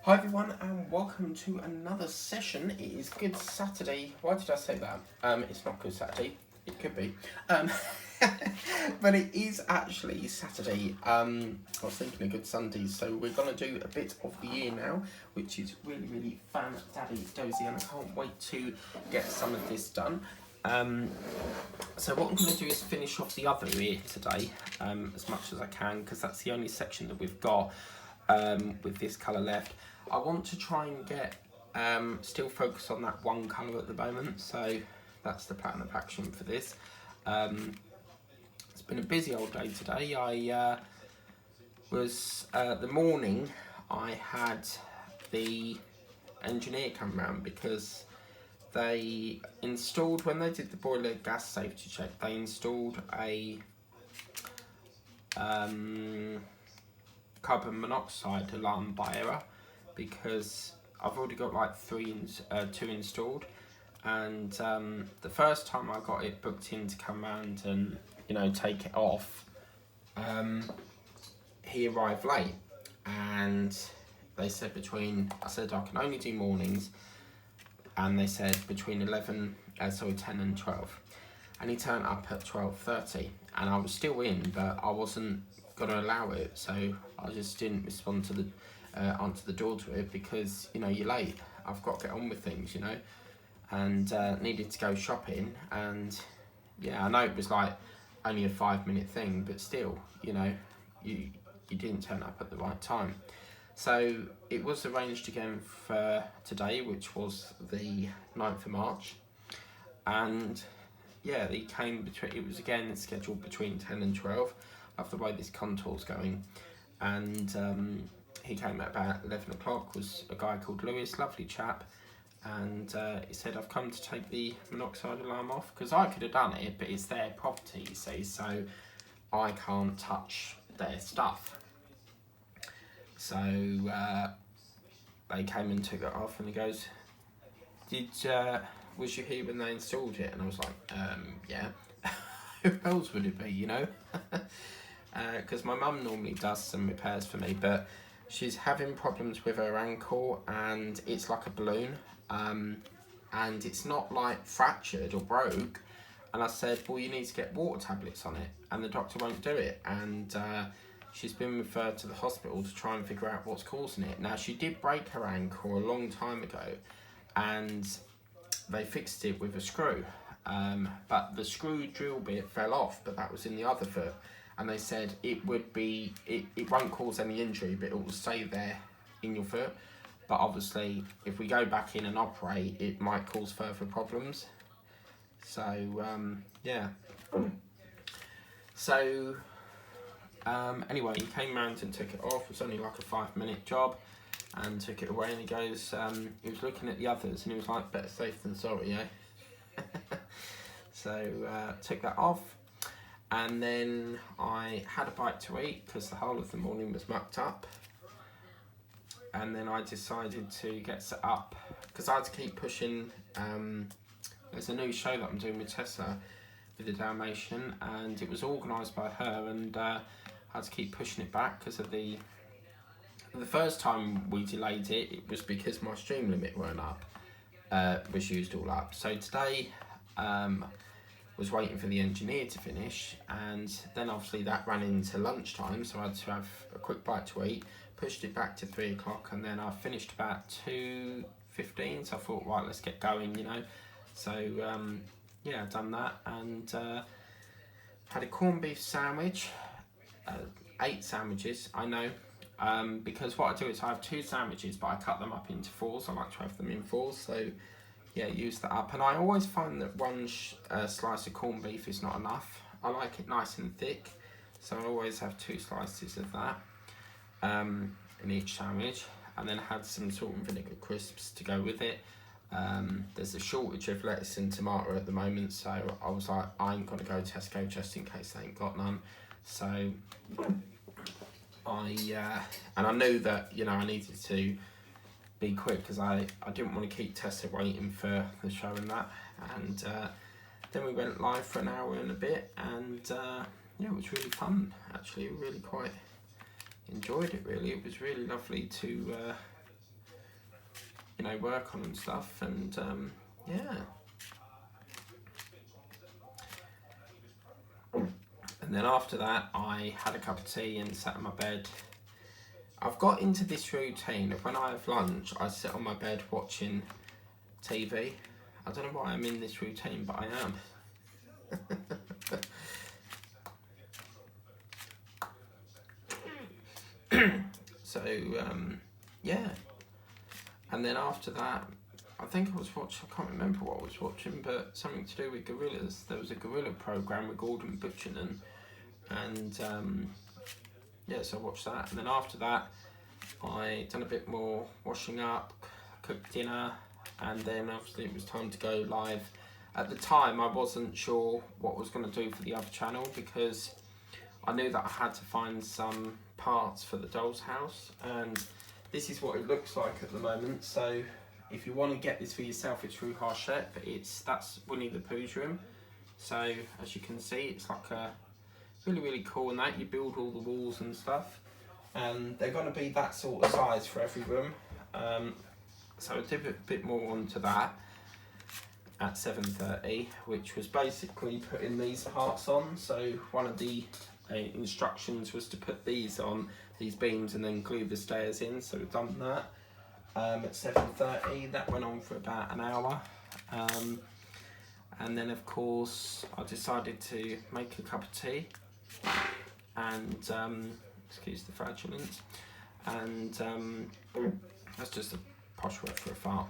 Hi everyone and welcome to another session. It is Good Saturday. Why did I say that? It's not Good Saturday. It could be. Um, but it is actually Saturday. I was thinking of Good Sunday, so we're gonna do a bit of the year now, which is really, really fun, daddy dozy, and I can't wait to get some of this done. So what I'm going to do is finish off the other ear today, as much as I can, because that's the only section that we've got with this colour left. I want to try and get still focus on that one colour at the moment, so that's the plan of action for this. It's been a busy old day today. I was the morning I had the engineer come round because they installed, when they did the boiler gas safety check, they installed a carbon monoxide alarm by error, because I've already got like two installed, and the first time I got it booked in to come round and take it off, he arrived late, and they said I said I can only do mornings, and they said between 10 and 12, and he turned up at 12:30, and I was still in, but I wasn't going to allow it, so I just didn't respond to the answer the door to it, because you're late, I've got to get on with things, and needed to go shopping, and yeah, I know it was like only a 5-minute thing, but still, you didn't turn up at the right time. So it was arranged again for today, which was the 9th of March, and yeah, they came between. It was again scheduled between 10 and 12. I love the way this contour's going, and he came at about 11 o'clock. Was a guy called Lewis, lovely chap, and he said, "I've come to take the monoxide alarm off, because I could have done it, but it's their property, you see, so I can't touch their stuff." So they came and took it off, and he goes, was you here when they installed it? And I was like, yeah. Who else would it be, Because my mum normally does some repairs for me, but she's having problems with her ankle, and it's like a balloon, and it's not like fractured or broke. And I said, well, you need to get water tablets on it, and the doctor won't do it, and she's been referred to the hospital to try and figure out what's causing it. Now, she did break her ankle a long time ago, and they fixed it with a screw, but the screw drill bit fell off, but that was in the other foot, and they said it won't cause any injury, but it will stay there in your foot, but obviously if we go back in and operate, it might cause further problems. So yeah, so anyway, he came round and took it off. It was only like a 5-minute job, and took it away, and he goes, he was looking at the others, and he was like, better safe than sorry, eh? So took that off, and then I had a bite to eat, because the whole of the morning was mucked up, and then I decided to get set up, because I had to keep pushing. There's a new show that I'm doing with Tessa, with the Dalmatian, and it was organised by her, and I had to keep pushing it back because of the first time we delayed it. It was because my stream limit weren't up, was used all up. So today was waiting for the engineer to finish, and then obviously that ran into lunchtime, so I had to have a quick bite to eat, pushed it back to 3 o'clock, and then I finished about 2:15, so I thought, right, let's get going, So yeah, I've done that, and had a corned beef sandwich, 8 sandwiches, I know, because what I do is I have 2 sandwiches, but I cut them up into 4s. I like to have them in 4s, so yeah, use that up. And I always find that one slice of corned beef is not enough. I like it nice and thick, so I always have 2 slices of that in each sandwich, and then I had some salt and vinegar crisps to go with it. There's a shortage of lettuce and tomato at the moment, so I was like, I ain't gonna go to Tesco just in case they ain't got none. So and I knew that I needed to be quick, because I didn't want to keep Tessa waiting for the show and that, and then we went live for an hour and a bit, and yeah, it was really fun actually. Really quite enjoyed it, really. It was really lovely to work on and stuff. And yeah. And then after that, I had a cup of tea and sat in my bed. I've got into this routine of when I have lunch, I sit on my bed watching TV. I don't know why I'm in this routine, but I am. So, yeah. And then after that, I think I was watching, I can't remember what I was watching, but something to do with gorillas. There was a gorilla program with Gordon Butchernan. And yeah, so I watched that. And then after that, I done a bit more washing up, cooked dinner, and then obviously it was time to go live. At the time, I wasn't sure what I was going to do for the other channel because I knew that I had to find some parts for the doll's house, and this is what it looks like at the moment. So if you want to get this for yourself, it's through Hachette. That's Winnie the Pooh's room. So as you can see, it's like a really cool, and that you build all the walls and stuff, and they're going to be that sort of size for every room. So I did a bit more onto that at 7:30, which was basically putting these parts on. So one of the instructions was to put these on, these beams, and then glue the stairs in. So we've done that at 7:30. That went on for about an hour. And then of course I decided to make a cup of tea, and excuse the flatulence, and that's just a posh word for a fart.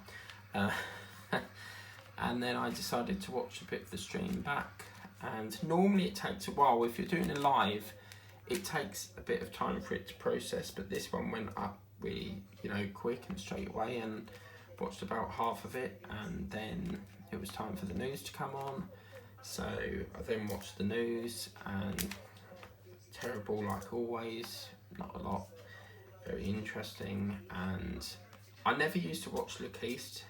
And then I decided to watch a bit of the stream back, and normally it takes a while. If you're doing a live, it takes a bit of time for it to process, but this one went up really quick and straight away, and watched about half of it, and then it was time for the news to come on. So I then watched the news, and terrible like always, not a lot very interesting. And I never used to watch Look East,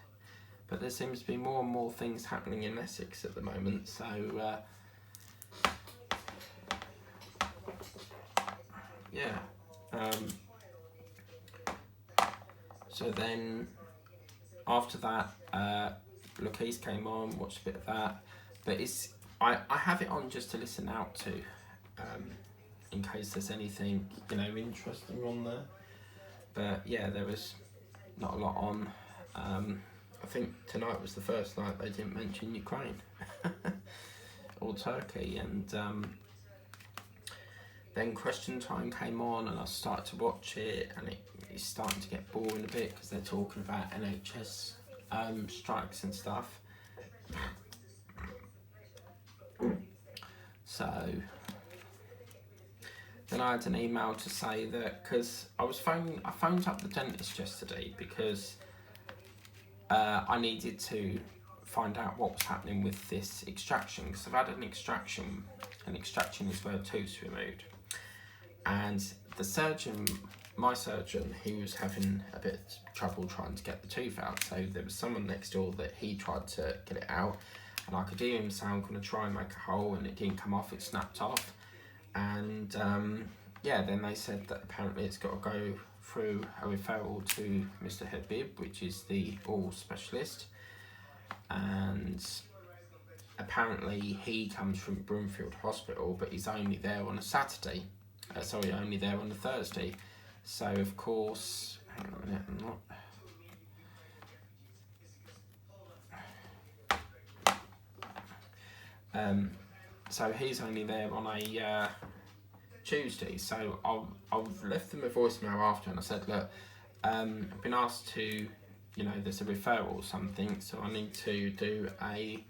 but there seems to be more and more things happening in Essex at the moment. So yeah. So then after that, Look East came on, watched a bit of that, but I have it on just to listen out to, in case there's anything interesting on there. But yeah, there was not a lot on. I think tonight was the first night they didn't mention Ukraine or Turkey, and then Question Time came on, and I started to watch it, and it's starting to get boring a bit because they're talking about NHS strikes and stuff. So then I had an email to say that, because I phoned up the dentist yesterday because I needed to find out what was happening with this extraction, because I've had an extraction. An extraction is where a tooth's removed, and the surgeon, my surgeon, he was having a bit of trouble trying to get the tooth out. So there was someone next door that he tried to get it out, and I could hear him say, I'm going to try and make a hole, and it didn't come off, it snapped off. And yeah, then they said that apparently it's got to go through a referral to Mr. Habib, which is the oral specialist, and apparently he comes from Broomfield Hospital, but he's only there on a Saturday. Only there on a Thursday. So of course, hang on a minute, I'm not. So he's only there on a Tuesday. So I've left them a voicemail after, and I said, look, I've been asked to, there's a referral or something, so I need to do a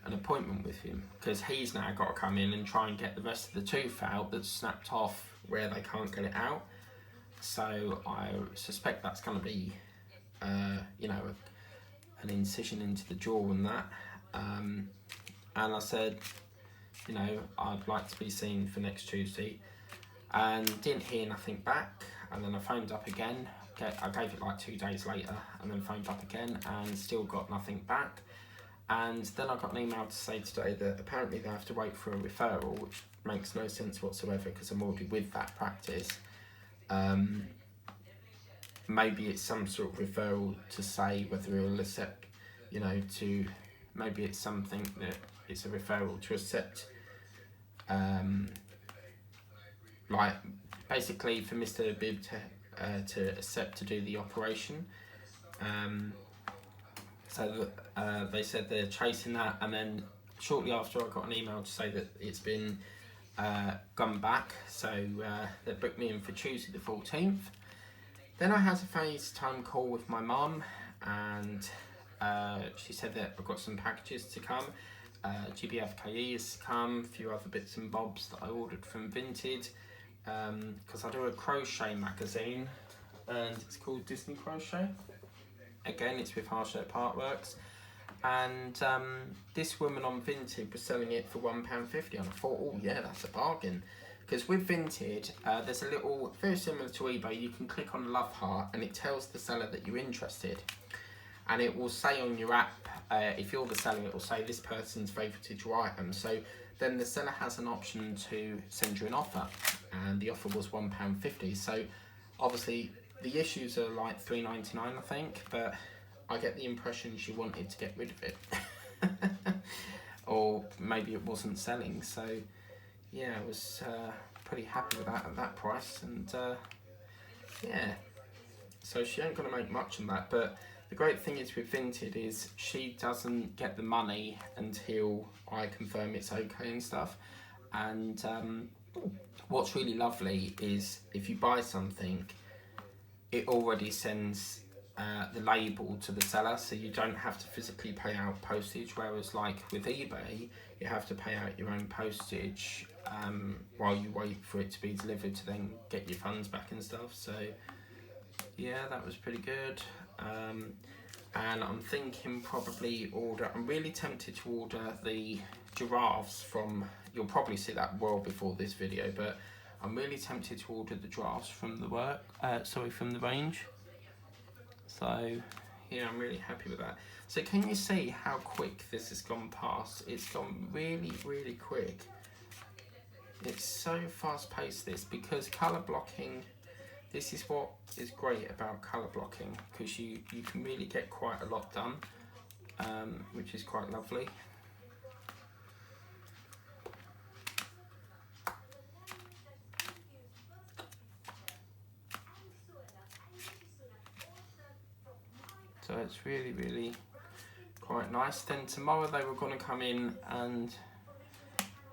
an appointment with him, because he's now got to come in and try and get the rest of the tooth out that's snapped off where they can't get it out. So I suspect that's going to be an incision into the jaw and that. And I said, I'd like to be seen for next Tuesday, and didn't hear nothing back. And then I phoned up again. I gave it like 2 days later, and then phoned up again and still got nothing back. And then I got an email to say today that apparently they have to wait for a referral, which makes no sense whatsoever because I'm already with that practice. maybe it's some sort of referral to say whether he'll accept, you know, to maybe it's something that it's a referral to accept, like basically for Mr. Bibb to accept to do the operation. So they said they're chasing that, and then shortly after I got an email to say that it's been gone back, so they booked me in for Tuesday the 14th. Then I had a FaceTime call with my mum, and she said that I've got some packages to come. GBFKE has come, a few other bits and bobs that I ordered from Vinted, because I do a crochet magazine, and it's called Disney Crochet. Again, it's with Heart-Shaped Artworks, and this woman on Vinted was selling it for £1.50, and I thought, oh yeah, that's a bargain. Because with Vinted, there's a little, very similar to eBay, you can click on Love Heart and it tells the seller that you're interested. And it will say on your app, if you're the seller, it will say this person's favoured your item. So then the seller has an option to send you an offer, and the offer was £1.50. So obviously the issues are like $3.99, I think, but I get the impression she wanted to get rid of it. Or maybe it wasn't selling, so yeah, I was pretty happy with that at that price, and yeah, so she ain't gonna make much on that. But the great thing is with Vinted is she doesn't get the money until I confirm it's okay and stuff. And what's really lovely is if you buy something, it already sends the label to the seller, so you don't have to physically pay out postage, whereas like with eBay you have to pay out your own postage while you wait for it to be delivered to then get your funds back and stuff. So yeah, that was pretty good. And I'm thinking probably I'm really tempted to order the giraffes from, you'll probably see that well before this video, but I'm really tempted to order the giraffes from the from the range. So yeah, I'm really happy with that. So can you see how quick this has gone past? It's gone really, really quick. It's so fast paced, this, because colour blocking, this is what is great about colour blocking, because you can really get quite a lot done, which is quite lovely. So it's really, really quite nice. Then tomorrow they were going to come in and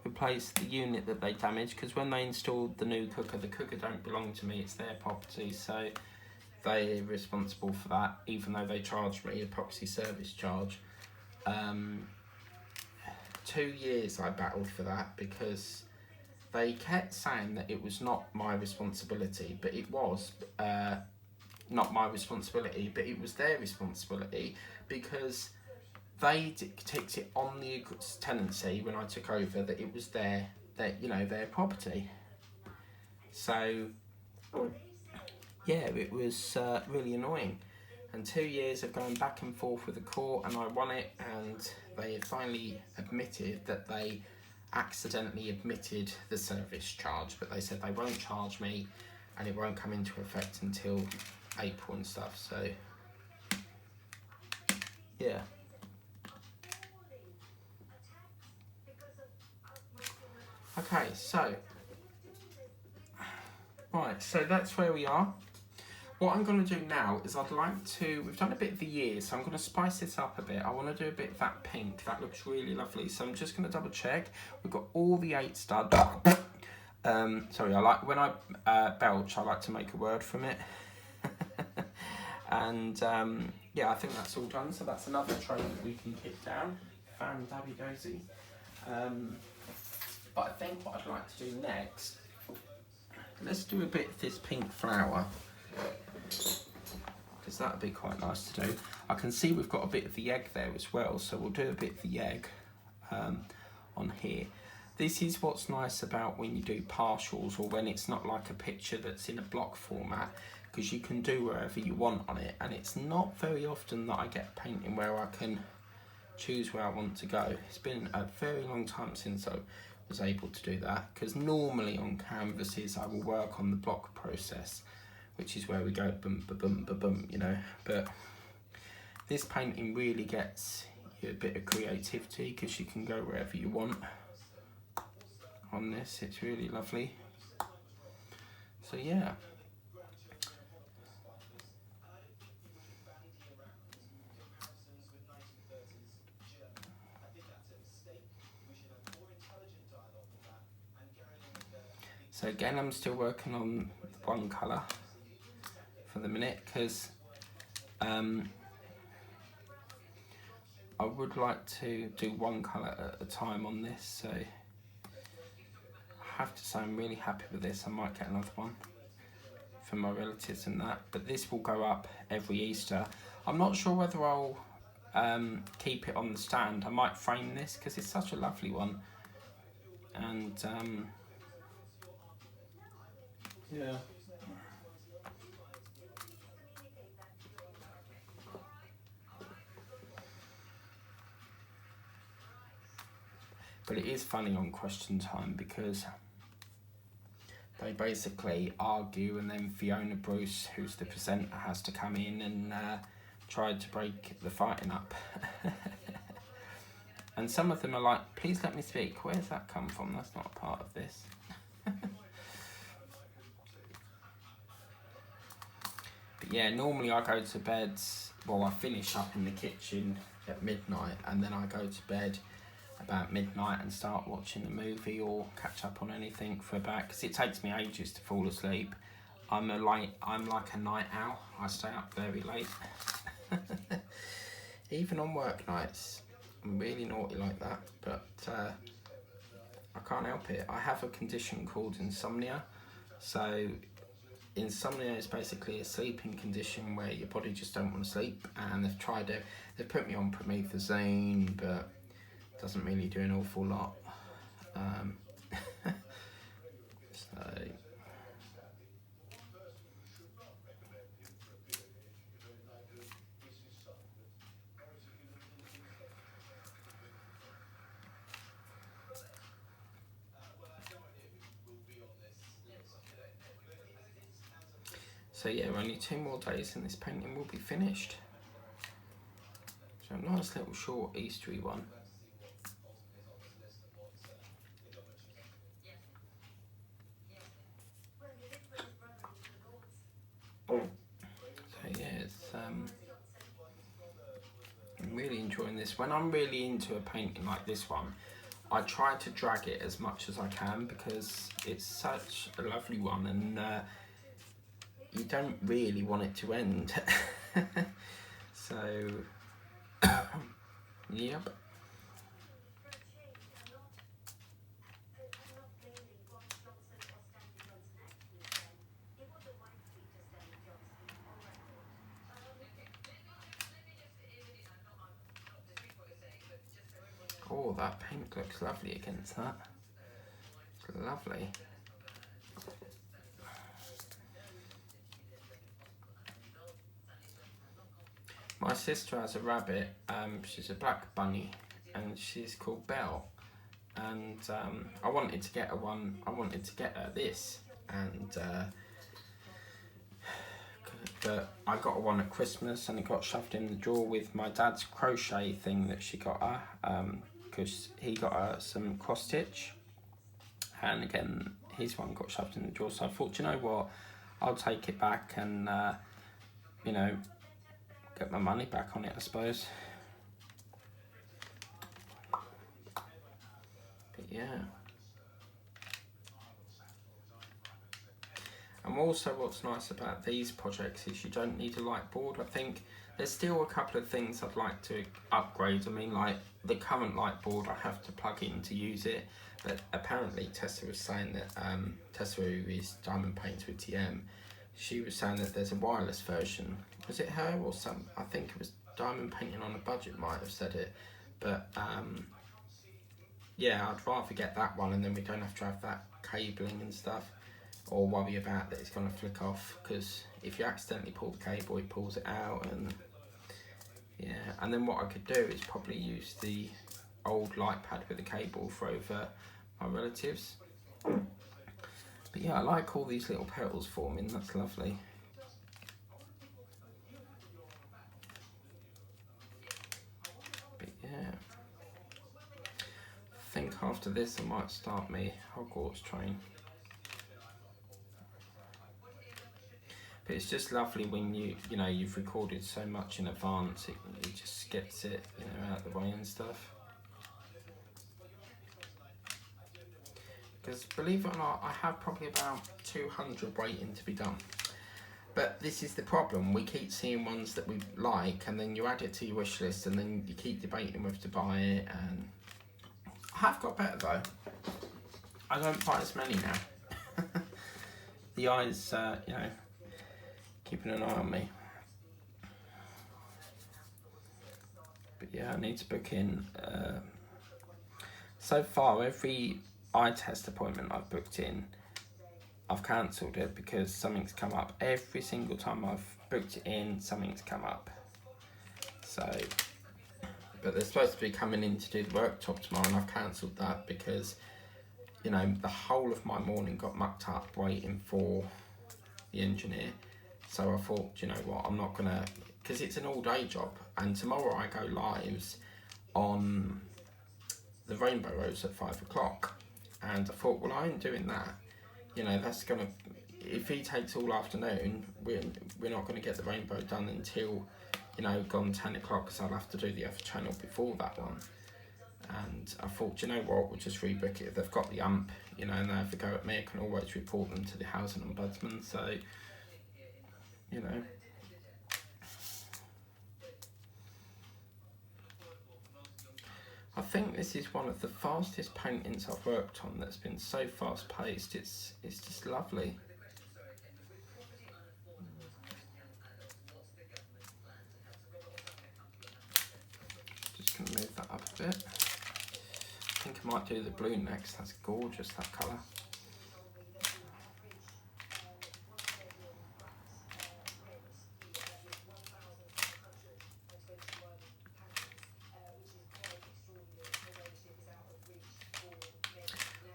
replace the unit that they damaged, because when they installed the new cooker, the cooker don't belong to me, it's their property, so they're responsible for that, even though they charged me a property service charge. 2 years I battled for that, because they kept saying that it was not my responsibility, but it was not my responsibility, but it was their responsibility, because they ticked it on the tenancy when I took over that it was their property. So yeah, it was really annoying. And 2 years of going back and forth with the court, and I won it, and they finally admitted that they accidentally admitted the service charge, but they said they won't charge me and it won't come into effect until April and stuff. So yeah. Okay, so right, so that's where we are. What I'm going to do now is we've done a bit of the year, so I'm going to spice this up a bit. I want to do a bit of that pink, that looks really lovely. So I'm just going to double check. We've got all the 8 studs. Sorry, when I belch, I like to make a word from it. And yeah, I think that's all done. So that's another tray that we can kick down. Fan dabby dozy. But I think what I'd like to do next, let's do a bit of this pink flower, because that would be quite nice to do. I can see we've got a bit of the egg there as well, so we'll do a bit of the egg on here. This is what's nice about when you do partials, or when it's not like a picture that's in a block format, because you can do wherever you want on it, and it's not very often that I get a painting where I can choose where I want to go. It's been a very long time since I've was able to do that, because normally on canvases I will work on the block process, which is where we go boom, ba boom, ba boom, you know. But this painting really gets you a bit of creativity, because you can go wherever you want on this. It's really lovely. So yeah. So again, I'm still working on one colour for the minute, because I would like to do one colour at a time on this. So I have to say I'm really happy with this. I might get another one for my relatives and that, but this will go up every Easter. I'm not sure whether I'll keep it on the stand. I might frame this because it's such a lovely one, and yeah. But it is funny on Question Time, because they basically argue, and then Fiona Bruce, who's the presenter, has to come in and try to break the fighting up. And some of them are like, please let me speak. Where's that come from? That's not a part of this. But yeah, normally I go to bed, well, I finish up in the kitchen at midnight, and then I go to bed about midnight and start watching a movie or catch up on anything for about, because it takes me ages to fall asleep. I'm like a night owl. I stay up very late. Even on work nights. I'm really naughty like that, but I can't help it. I have a condition called insomnia. So insomnia is basically a sleeping condition where your body just don't want to sleep, and they've put me on promethazine, but it doesn't really do an awful lot. So yeah, only 2 more days and this painting will be finished. So a nice little short Eastery one. So yeah, I'm really enjoying this. When I'm really into a painting like this one, I try to drag it as much as I can, because it's such a lovely one, and you don't really want it to end. So, yep. Oh, that pink looks lovely against that. It's lovely. My sister has a rabbit. She's a black bunny, and she's called Belle. And I wanted to get her one. I wanted to get her this, and but I got her one at Christmas, and it got shoved in the drawer with my dad's crochet thing that she got her, because he got her some cross stitch, and again his one got shoved in the drawer. So I thought, you know what, I'll take it back and you know, get my money back on it, I suppose. But yeah. And also what's nice about these projects is you don't need a light board. I think there's still a couple of things I'd like to upgrade. I mean, like the current light board I have to plug in to use it, but apparently Tessa was saying that, Tessa, who is Diamond Paints with TM, she was saying that there's a wireless version. Was it her or some? I think it was Diamond Painting on a Budget might have said it, but yeah, I'd rather get that one, and then we don't have to have that cabling and stuff, or worry about that it's going to flick off, because if you accidentally pull the cable, it pulls it out. And yeah, and then what I could do is probably use the old light pad with the cable for over my relatives. But yeah, I like all these little petals forming, that's lovely. But yeah, I think after this I might start my Hogwarts train. But it's just lovely when you know, you've recorded so much in advance, it just gets it, you know, out of the way and stuff. Because believe it or not, I have probably about 200 waiting to be done. But this is the problem, we keep seeing ones that we like and then you add it to your wish list and then you keep debating whether to buy it. And I have got better though. I don't buy as many now. The eyes, you know, keeping an eye on me. But yeah, I need to book in. So far, every eye test appointment I've booked in, I've cancelled it because something's come up. Every single time I've booked it in, something's come up. So, but they're supposed to be coming in to do the worktop tomorrow and I've cancelled that because, you know, the whole of my morning got mucked up waiting for the engineer. So I thought, you know what, I'm not gonna, because it's an all-day job and tomorrow I go lives on the Rainbow Roads at 5 o'clock. And I thought, well, I ain't doing that. You know, that's gonna, if he takes all afternoon, we're not gonna get the Rainbow done until, you know, gone 10 o'clock because I'll have to do the other channel before that one. And I thought, you know what, we'll just rebook it. If they've got the AMP, you know, and they have a go at me, I can always report them to the Housing Ombudsman. So, you know. I think this is one of the fastest paintings I've worked on that's been so fast paced, it's just lovely. Just going to move that up a bit. I think I might do the blue next, that's gorgeous, that colour.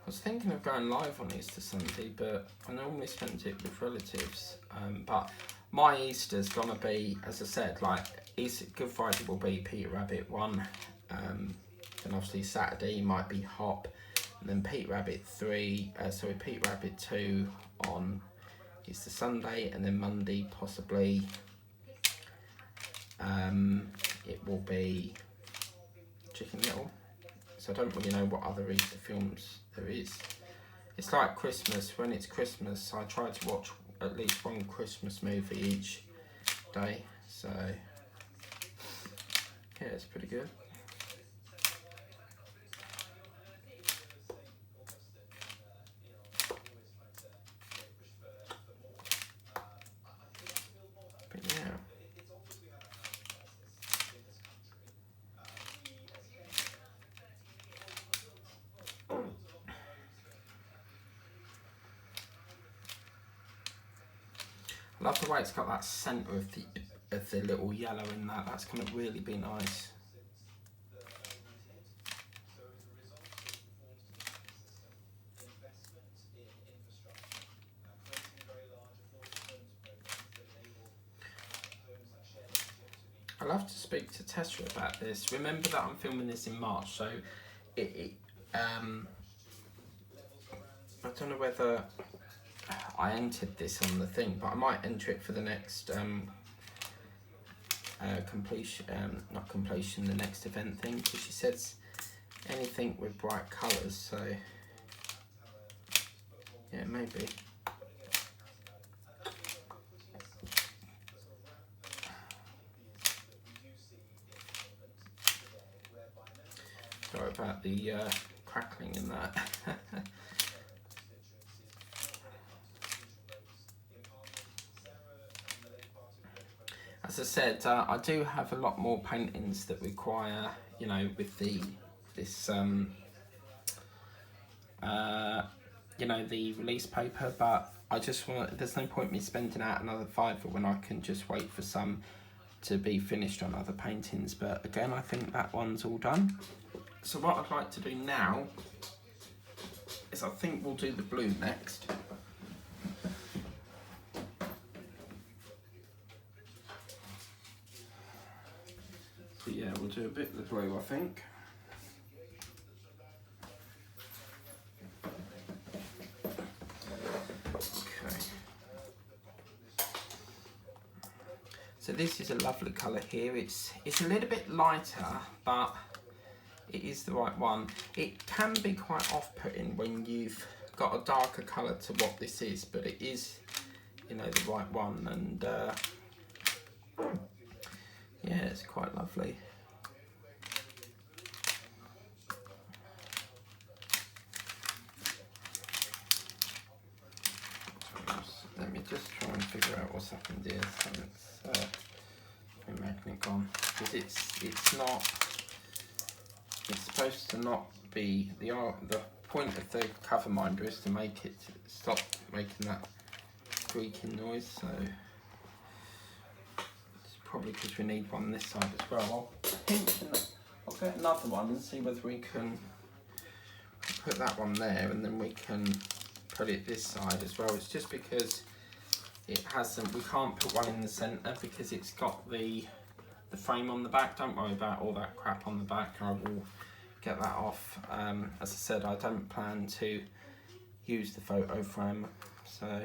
I was thinking of going live on Easter Sunday, but I normally spend it with relatives. But my Easter's gonna be, as I said, like Good Friday will be Peter Rabbit 1, and obviously Saturday might be Hop, and then Peter Rabbit 3, Peter Rabbit 2 on Easter Sunday, and then Monday possibly it will be Chicken Little. So I don't really know what other Easter films there is. It's like Christmas. When it's Christmas, I try to watch at least one Christmas movie each day. So yeah, it's pretty good. But yeah. I love the way it's got that centre of the little yellow in that. That's going to really be nice. I'll have to speak to Tessa about this. Remember that I'm filming this in March, so I don't know whether I entered this on the thing, but I might enter it for the next the next event thing, because she says anything with bright colours, so yeah, maybe. Sorry about the crackling in that. As I said, I do have a lot more paintings that require, you know, with this you know, the release paper, but I just want, there's no point me spending out another £5 when I can just wait for some to be finished on other paintings. But again, I think that one's all done. So what I'd like to do now is I think we'll do the blue next. So yeah, we'll do a bit of the blue, I think. Okay. So this is a lovely colour here. It's a little bit lighter, but it is the right one. It can be quite off-putting when you've got a darker colour to what this is, but it is, you know, the right one, and yeah, it's quite lovely. Let me just try and figure out what's happened here. So it's my magnet gone, because it's not. It's supposed to not be the point of the cover minder is to make it stop making that squeaking noise. So it's probably because we need one this side as well. I'll get another one and see whether we can put that one there, and then we can put it this side as well. It's just because it hasn't. We can't put one in the centre because it's got the frame on the back. Don't worry about all that crap on the back. I will get that off. As I said, I don't plan to use the photo frame, so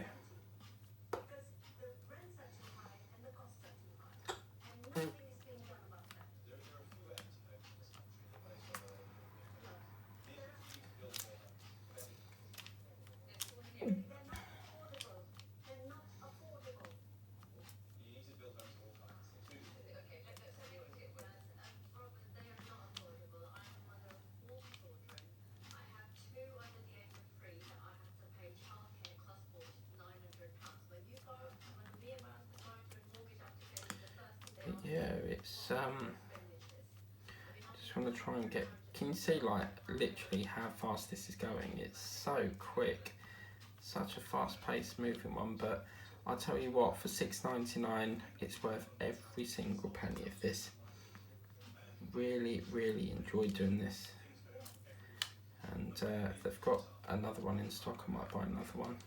yeah, it's just want to try and get. Can you see like literally how fast this is going? It's so quick, such a fast-paced moving one. But I'll tell you what, for £6.99, it's worth every single penny of this. Really, really enjoy doing this. And they've got another one in stock. I might buy another one.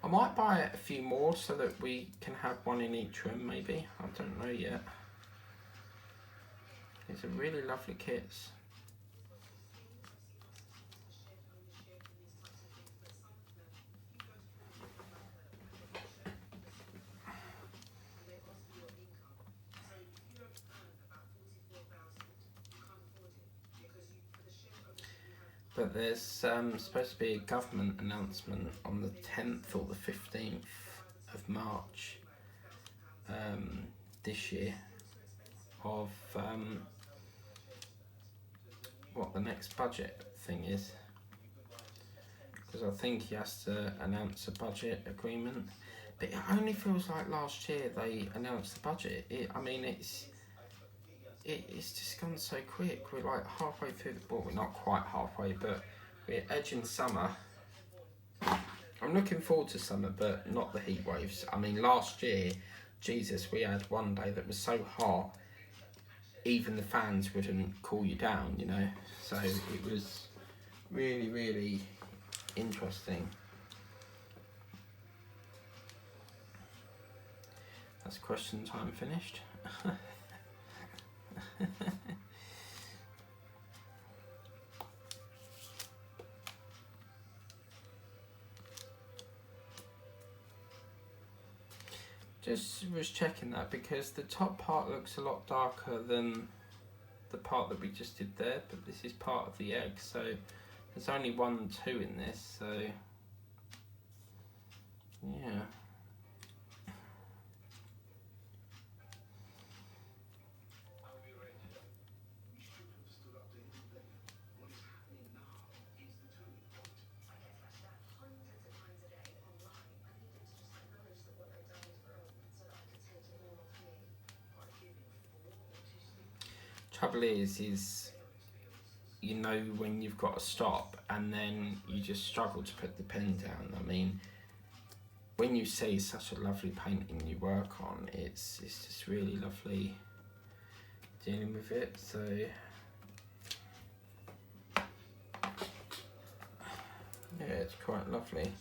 I might buy a few more so that we can have one in each room, maybe. I don't know yet. These are really lovely kits. But there's supposed to be a government announcement on the 10th or the 15th of March this year of what the next budget thing is. Because I think he has to announce a budget agreement. But it only feels like last year they announced the budget. I mean, it's just gone so quick. We're like halfway through the ball. We're not quite halfway, but we're edging summer. I'm looking forward to summer, but not the heat waves. I mean, last year, Jesus, we had one day that was so hot, even the fans wouldn't cool you down, you know. So it was really, really interesting. That's question time finished. Just was checking that because the top part looks a lot darker than the part that we just did there, but this is part of the egg, so there's only 1 and 2 in this, so yeah. Trouble is you know when you've got to stop and then you just struggle to put the pen down. I mean, when you see such a lovely painting you work on, it's just really lovely dealing with it. So Yeah, it's quite lovely.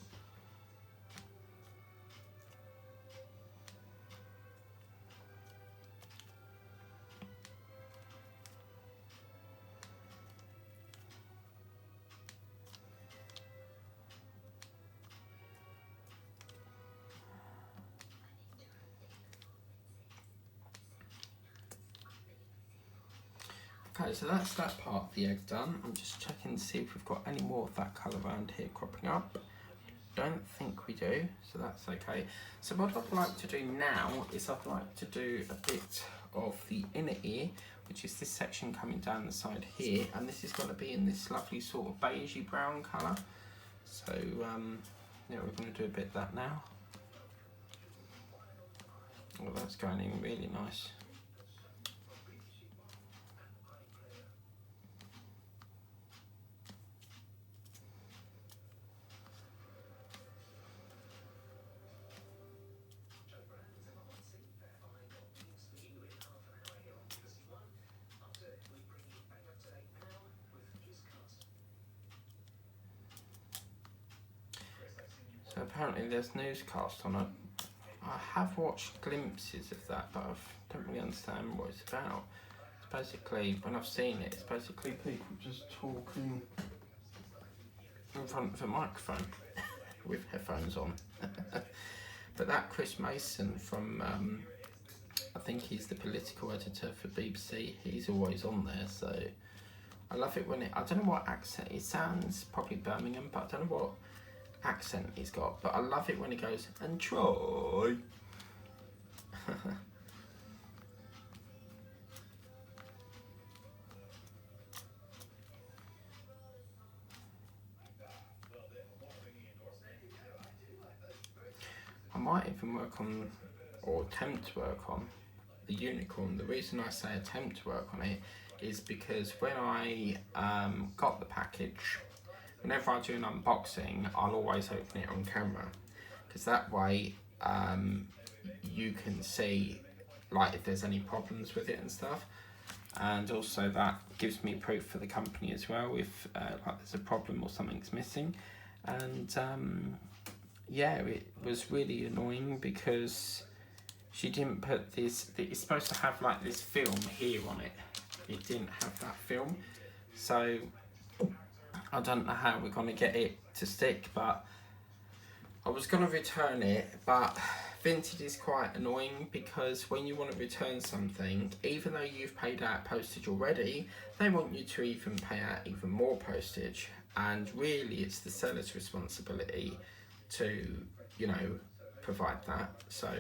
Okay, so that's that part of the egg done. I'm just checking to see if we've got any more of that colour around here cropping up. Don't think we do, so that's okay. So what I'd like to do now is I'd like to do a bit of the inner ear, which is this section coming down the side here, and this is going to be in this lovely sort of beigey brown colour. So yeah, we're going to do a bit of that now. Oh, that's going in really nice. So apparently there's newscast on it. I have watched glimpses of that, but I don't really understand what it's about. It's basically, when I've seen it, it's basically people just talking in front of a microphone with headphones on. But that Chris Mason from, I think he's the political editor for BBC, he's always on there, so I love it when I don't know what accent, it sounds probably Birmingham, but I don't know what accent he's got, but I love it when he goes, and Troy. I might even work on, or attempt to work on, the unicorn. The reason I say attempt to work on it is because when I got the package, whenever I do an unboxing, I'll always open it on camera, because that way you can see like if there's any problems with it and stuff, and also that gives me proof for the company as well if like there's a problem or something's missing. And yeah, it was really annoying because she didn't put this, it's supposed to have like this film here on it, it didn't have that film, so I don't know how we're going to get it to stick. But I was going to return it, but Vinted is quite annoying because when you want to return something, even though you've paid out postage already, they want you to even pay out even more postage, and really it's the seller's responsibility to, you know, provide that. So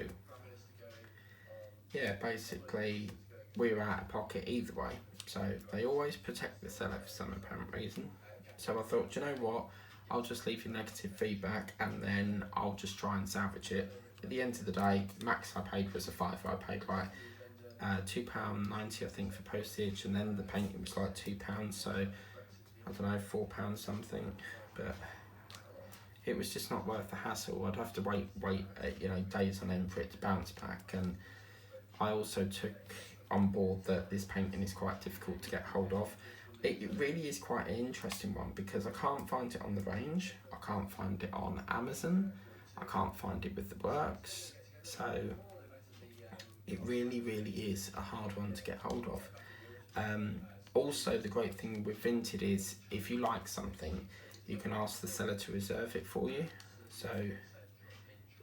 yeah, basically we're out of pocket either way, so they always protect the seller for some apparent reason. So I thought, you know what, I'll just leave you negative feedback and then I'll just try and salvage it. At the end of the day, max I paid was a £5. I paid like £2.90 I think for postage, and then the painting was like £2, so I don't know, £4 something. But it was just not worth the hassle. I'd have to wait you know, days on end for it to bounce back. And I also took on board that this painting is quite difficult to get hold of. It really is quite an interesting one because I can't find it on the range, I can't find it on Amazon, I can't find it with the works, so it really is a hard one to get hold of. Also, the great thing with Vinted is if you like something, you can ask the seller to reserve it for you, so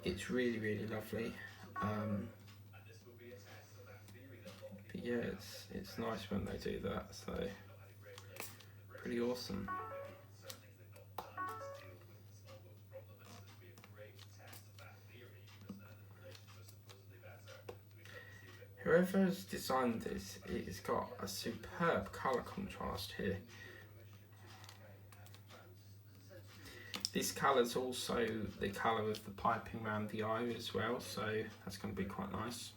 it's really lovely. But yeah, it's nice when they do that, so pretty awesome. Whoever's designed this, it's got a superb colour contrast here. This colour's also the colour of the piping around the eye as well, so that's going to be quite nice.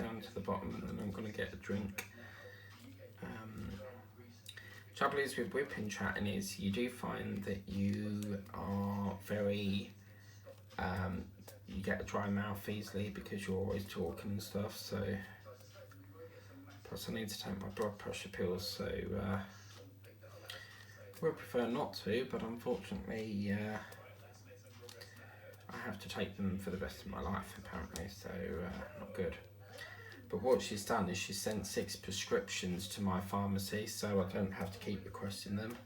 down to the bottom, and then I'm going to get a drink. Trouble is with whipping chatting is you do find that you are very, you get a dry mouth easily because you're always talking and stuff, so, plus I need to take my blood pressure pills, so, I would prefer not to, but unfortunately, I have to take them for the rest of my life apparently, so, not good. But what she's done is she's sent 6 prescriptions to my pharmacy, so I don't have to keep requesting them.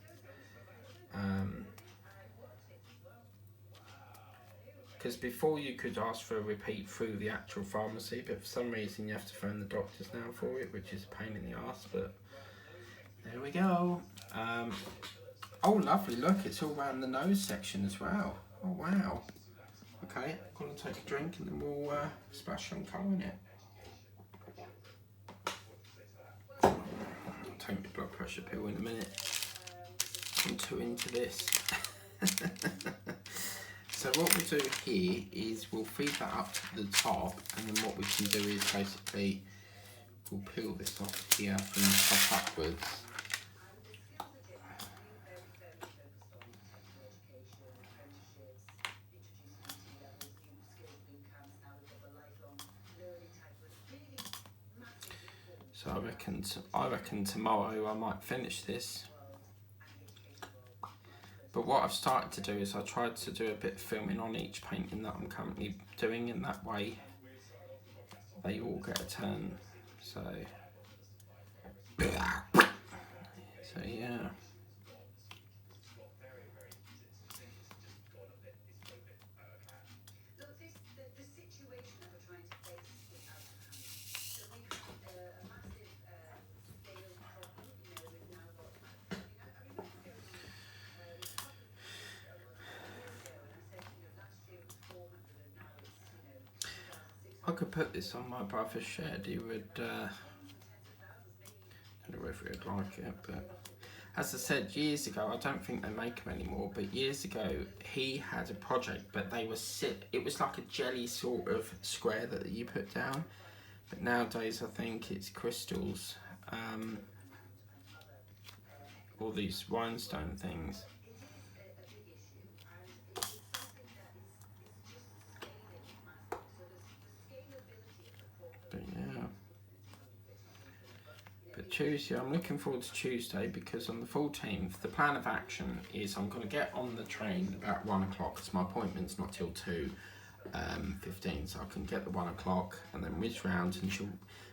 Because before you could ask for a repeat through the actual pharmacy, but for some reason you have to phone the doctors now for it, which is a pain in the arse, but there we go. Oh lovely, look, it's all around the nose section as well. Oh wow. Okay, I'm going to take a drink and then we'll splash some colour in it. Take my blood pressure pill in a minute. I'm too into this. So what we'll do here is we'll feed that up to the top, and then what we can do is basically we'll peel this off here from the top upwards. So I reckon tomorrow I might finish this. But what I've started to do is I tried to do a bit of filming on each painting that I'm currently doing, and that way they all get a turn. So yeah. I could put this on my brother's shed, he would, I don't know if he would like it, but as I said years ago, I don't think they make them anymore, but years ago he had a project, but they were it was like a jelly sort of square that you put down, but nowadays I think it's crystals, all these rhinestone things. But yeah. But Tuesday, I'm looking forward to Tuesday because on the 14th, the plan of action is I'm going to get on the train about 1 o'clock because my appointment's not till 2:15, so I can get the 1 o'clock and then whiz round, and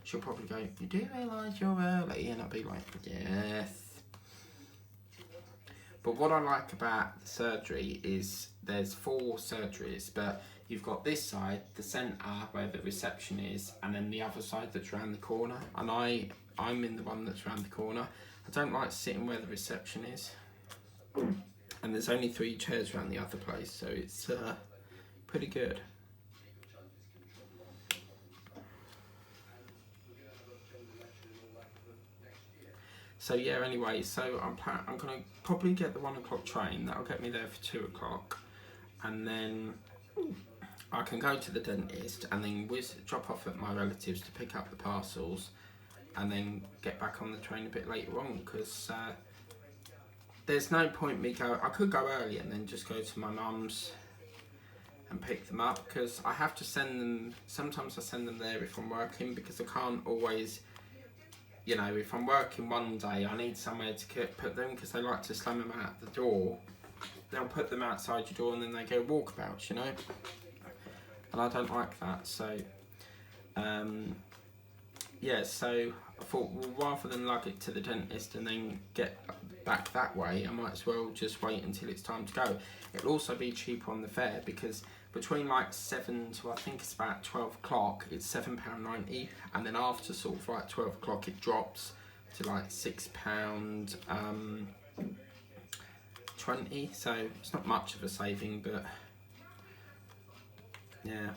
she'll probably go, "You do realise you're early?" And I'll be like, "Yes." But what I like about the surgery is there's 4 surgeries, but you've got this side, the centre where the reception is, and then the other side that's around the corner. And I'm in the one that's around the corner. I don't like sitting where the reception is. And there's only 3 chairs around the other place, so it's pretty good. So yeah, anyway, so I'm going to probably get the 1 o'clock train. That'll get me there for 2 o'clock. And then I can go to the dentist and then drop off at my relatives to pick up the parcels, and then get back on the train a bit later on, because there's no point me I could go early and then just go to my mum's and pick them up, because I have to send them, sometimes I send them there if I'm working, because I can't always, you know, if I'm working one day I need somewhere to put them, because they like to slam them out the door. They'll put them outside your door and then they go walkabouts, you know, and I don't like that. So yeah, so I thought, well, rather than lug it to the dentist and then get back that way, I might as well just wait until it's time to go. It'll also be cheaper on the fare, because between like 7 to I think it's about 12 o'clock, it's £7.90, and then after sort of like 12 o'clock it drops to like £6.20, so it's not much of a saving, but yeah.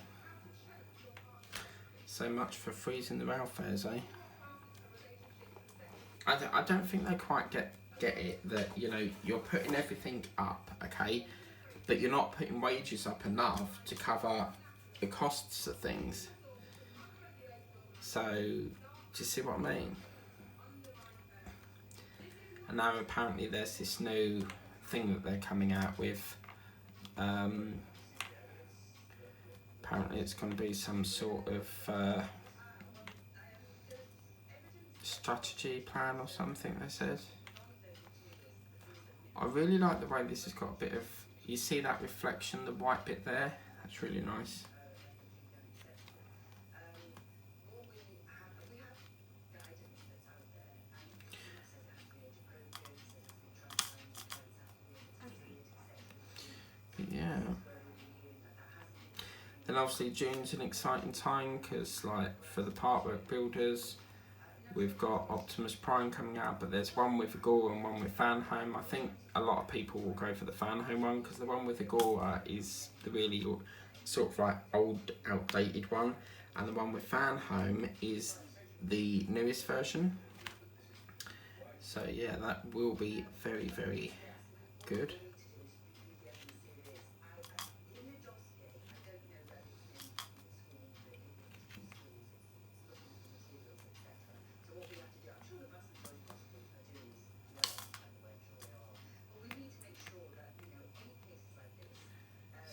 So much for freezing the rail fares, eh? I don't think they quite get it, that, you know, you're putting everything up, okay, but you're not putting wages up enough to cover the costs of things. So, do you see what I mean? And now apparently there's this new thing that they're coming out with. Apparently it's going to be some sort of strategy plan or something, they said. I really like the way this has got a bit of, you see that reflection, the white bit there? That's really nice. But yeah. Then obviously June's an exciting time because like for the Parkwork builders, we've got Optimus Prime coming out, but there's one with Agora and one with Fanhome. I think a lot of people will go for the Fanhome one because the one with Agora is the really sort of like old, outdated one, and the one with Fanhome is the newest version. So yeah, that will be very, very good.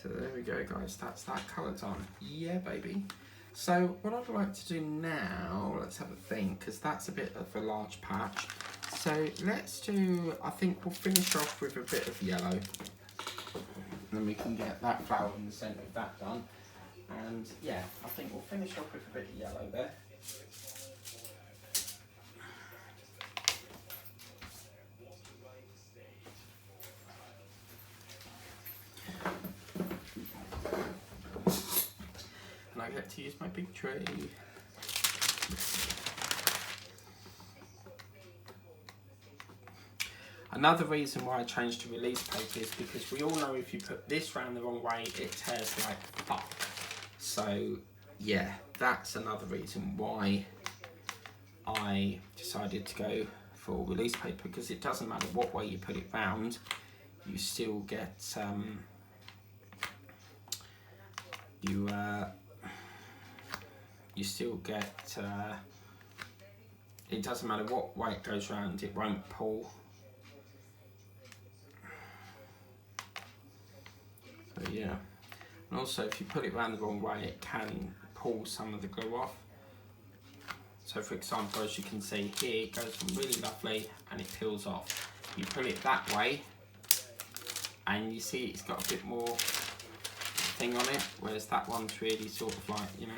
So there we go, guys, that's that colour done. Yeah, baby. So what I'd like to do now, let's have a think, because that's a bit of a large patch. So let's do, I think we'll finish off with a bit of yellow. And then we can get that flower in the centre of that done. And yeah, I think we'll finish off with a bit of yellow there. And I get to use my big tray. Another reason why I changed to release paper is because we all know if you put this round the wrong way, it tears like fuck. So yeah, that's another reason why I decided to go for release paper, because it doesn't matter what way you put it round, you still get you still get it doesn't matter what way it goes round, it won't pull. So yeah, and also if you put it round the wrong way, it can pull some of the glue off. So for example, as you can see here, it goes from really lovely and it peels off. You put it that way and you see it's got a bit more thing on it, whereas that one's really sort of like, you know.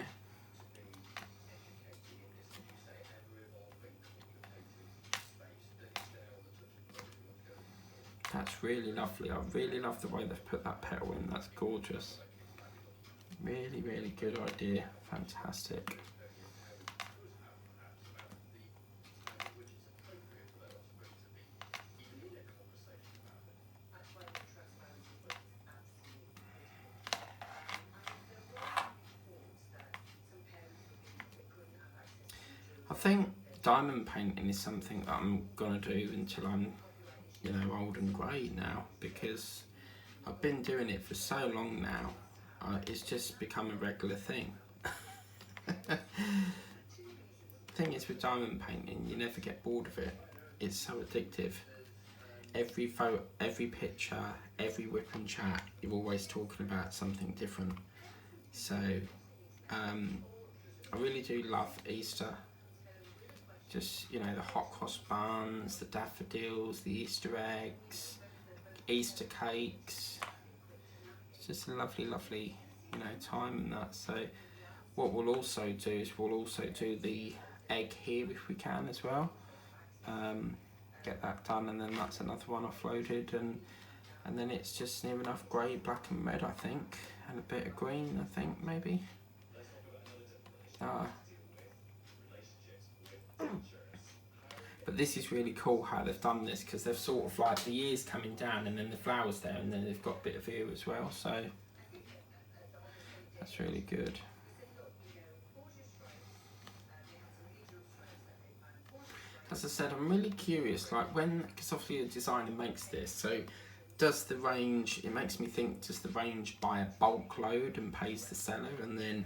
That's really lovely. I really love the way they've put that petal in. That's gorgeous. Really, really good idea. Fantastic. I think diamond painting is something that I'm gonna do until I'm, you know, old and grey now, because I've been doing it for so long now. It's just become a regular thing. Thing is with diamond painting, you never get bored of it. It's so addictive. Every photo, every picture, every whip and chat, you're always talking about something different. So I really do love Easter. Just, you know, the hot cross buns, the daffodils, the Easter eggs, Easter cakes. It's just a lovely, lovely, you know, time and that. So what we'll also do is we'll also do the egg here if we can as well. Get that done, and then that's another one offloaded, and then it's just near enough grey, black and red, I think, and a bit of green, I think, maybe. But this is really cool how they've done this, because they've sort of like the ears coming down and then the flowers there, and then they've got a bit of ear as well, so that's really good. As I said, I'm really curious, like because obviously the designer makes this, so does the range, it makes me think, does the range buy a bulk load and pays the seller, and then,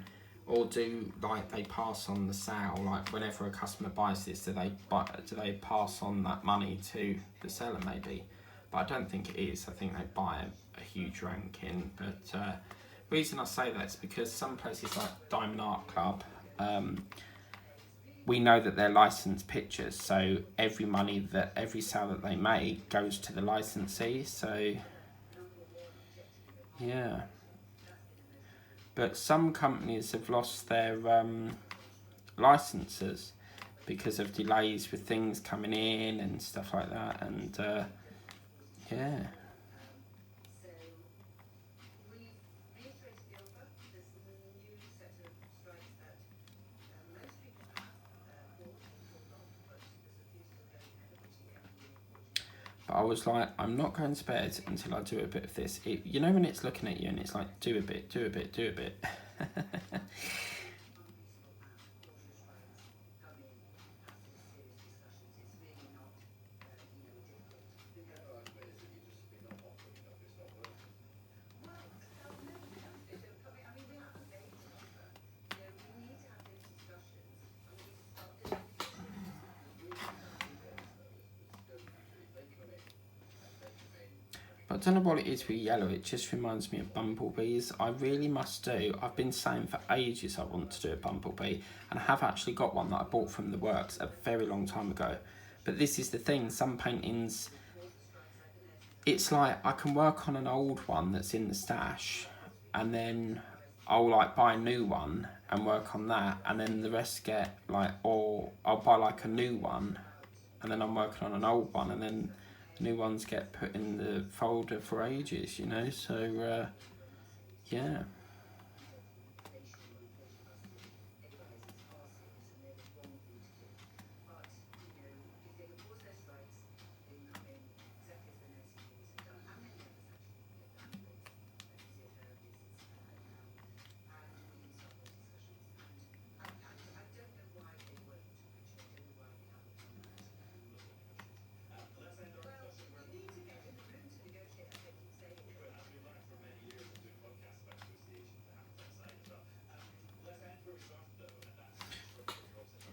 Or do like they pass on the sale? Like whenever a customer buys this, do they pass on that money to the seller maybe? But I don't think it is. I think they buy a huge rank in. But the reason I say that is because some places like Diamond Art Club, we know that they're licensed pictures, so every sale that they make goes to the licensee. So yeah. But some companies have lost their licenses because of delays with things coming in and stuff like that, and yeah. But I was like, I'm not going to bed until I do a bit of this. You know when it's looking at you and it's like, do a bit, do a bit, do a bit. But I don't know what it is with yellow, it just reminds me of bumblebees. I really must do. I've been saying for ages I want to do a bumblebee, and I have actually got one that I bought from the works a very long time ago. But this is the thing, some paintings, it's like I can work on an old one that's in the stash, and then I'll like buy a new one and work on that, and then the rest get like, or I'll buy like a new one and then I'm working on an old one, and then new ones get put in the folder for ages, you know, so yeah.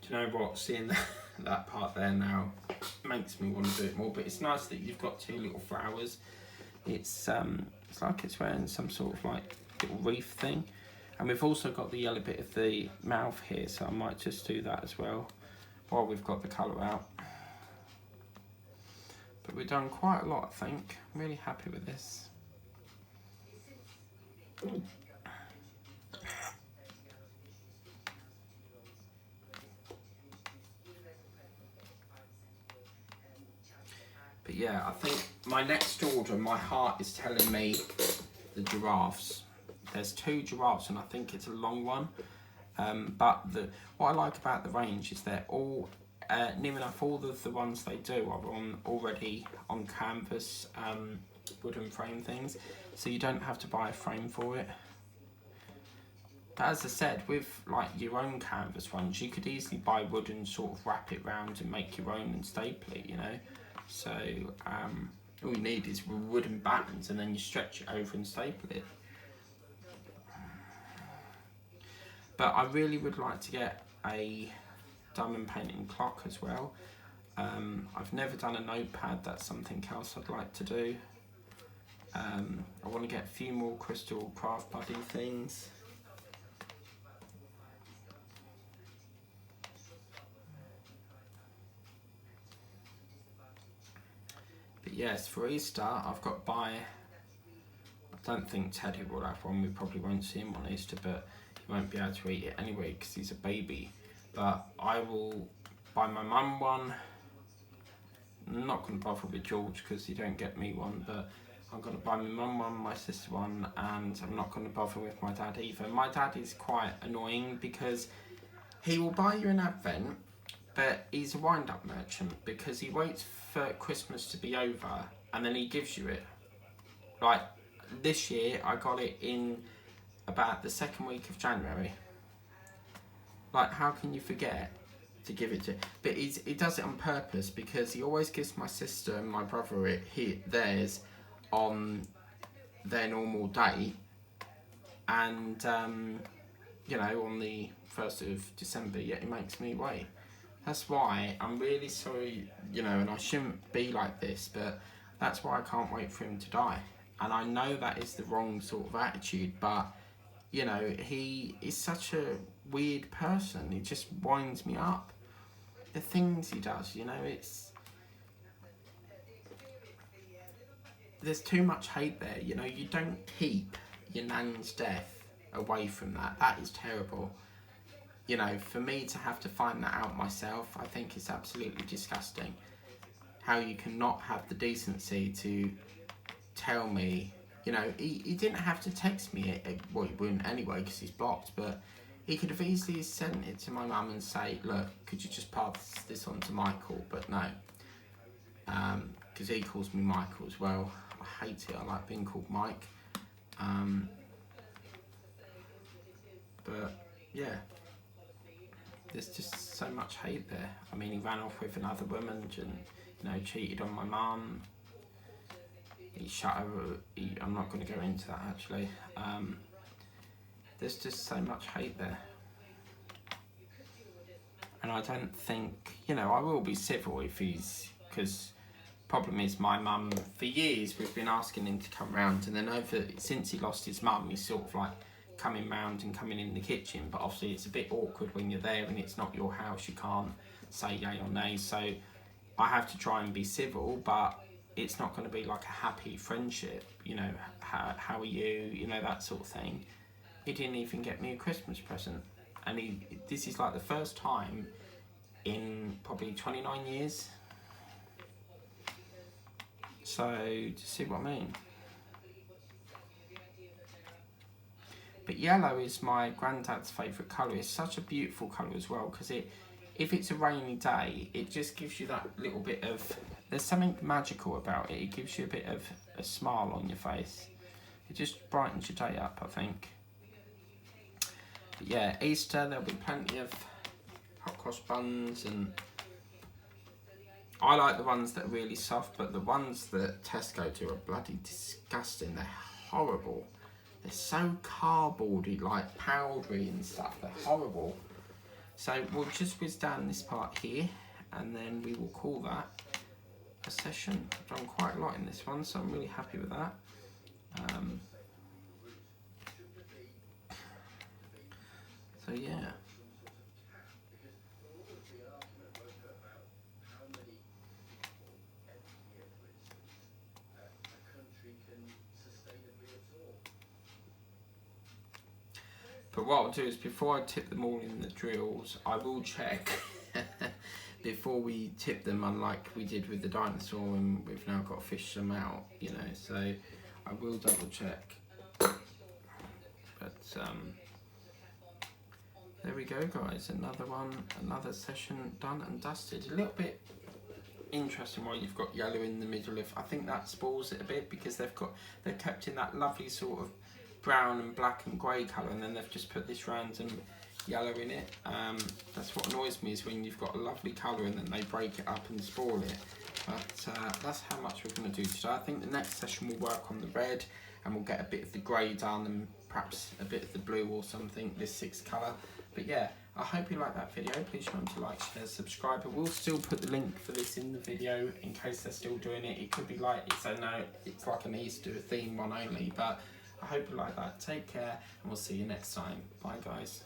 Do you know what, seeing that part there now makes me want to do it more, but it's nice that you've got two little flowers. It's like it's wearing some sort of like little wreath thing, and we've also got the yellow bit of the mouth here, so I might just do that as well while we've got the colour out. But we've done quite a lot, I think. I'm really happy with this. But yeah, I think my next order, my heart is telling me the giraffes. There's 2 giraffes and I think it's a long one. But what I like about the range is they're all, near enough all of the ones they do are already on canvas wooden frame things. So you don't have to buy a frame for it. But as I said, with like your own canvas ones, you could easily buy wood and sort of wrap it round and make your own and staple it, you know. So all you need is wooden battens and then you stretch it over and staple it. But I really would like to get a diamond painting clock as well. I've never done a notepad, that's something else I'd like to do. I want to get a few more crystal craft buddy things. But yes, for Easter I've got to buy, I don't think Teddy will have one, we probably won't see him on Easter, but he won't be able to eat it anyway because he's a baby. But I will buy my mum one. I'm not going to bother with George because he don't get me one, but I'm going to buy my mum one, my sister one, and I'm not going to bother with my dad either. My dad is quite annoying because he will buy you an advent, but he's a wind-up merchant because he waits for Christmas to be over and then he gives you it. Like this year I got it in about the 2nd week of January. Like, how can you forget to give it to? But he does it on purpose because he always gives my sister and my brother theirs on their normal date, and you know, on the 1st of December, yet he makes me wait. That's why I'm really sorry, you know, and I shouldn't be like this, but that's why I can't wait for him to die. And I know that is the wrong sort of attitude, but, you know, he is such a weird person. He just winds me up. The things he does, you know, there's too much hate there, you know. You don't keep your nan's death away from that. That is terrible. You know, for me to have to find that out myself, I think it's absolutely disgusting. How you can not have the decency to tell me, you know, he didn't have to text me it, well, he wouldn't anyway because he's blocked, but he could have easily sent it to my mum and say, look, could you just pass this on to Michael? But no, because he calls me Michael as well. I hate it. I like being called Mike. But yeah, there's just so much hate there. I mean, he ran off with another woman and, you know, cheated on my mum. He shut her. I'm not going to go into that actually. There's just so much hate there. And I don't think, you know, I will be civil if he's, because problem is my mum, for years we've been asking him to come round, and then since he lost his mum, he's sort of like coming round and coming in the kitchen, but obviously it's a bit awkward when you're there and it's not your house, you can't say yay or nay, so I have to try and be civil, but it's not going to be like a happy friendship, you know, how are you, you know, that sort of thing. He didn't even get me a Christmas present, and this is like the first time in probably 29 years. So, do you see what I mean? But yellow is my granddad's favourite colour. It's such a beautiful colour as well, because if it's a rainy day, it just gives you that little bit of, there's something magical about it. It gives you a bit of a smile on your face. It just brightens your day up, I think. But yeah, Easter, there'll be plenty of hot cross buns, and I like the ones that are really soft, but the ones that Tesco do are bloody disgusting. They're horrible. They're so cardboardy, like powdery and stuff. They're horrible. So we'll just whiz down this part here, and then we will call that a session. I've done quite a lot in this one, so I'm really happy with that. So yeah. But what I'll do is, before I tip them all in the drills, I will check before we tip them, unlike we did with the dinosaur, and we've now got to fish them out, you know, so I will double check. But there we go, guys, another session done and dusted. A little bit interesting why you've got yellow in the middle of, I think that spoils it a bit, because they're kept in that lovely sort of brown and black and grey colour, and then they've just put this random yellow in it. That's what annoys me, is when you've got a lovely colour and then they break it up and spoil it. But that's how much we're going to do today. I think the next session will work on the red, and we'll get a bit of the grey done and perhaps a bit of the blue or something, this 6th colour. But yeah, I hope you like that video. Please remember to like, share, subscribe. I will still put the link for this in the video in case they're still doing it. It could be like, so no, it's like an Easter theme one only, but I hope you like that. Take care, and we'll see you next time. Bye, guys.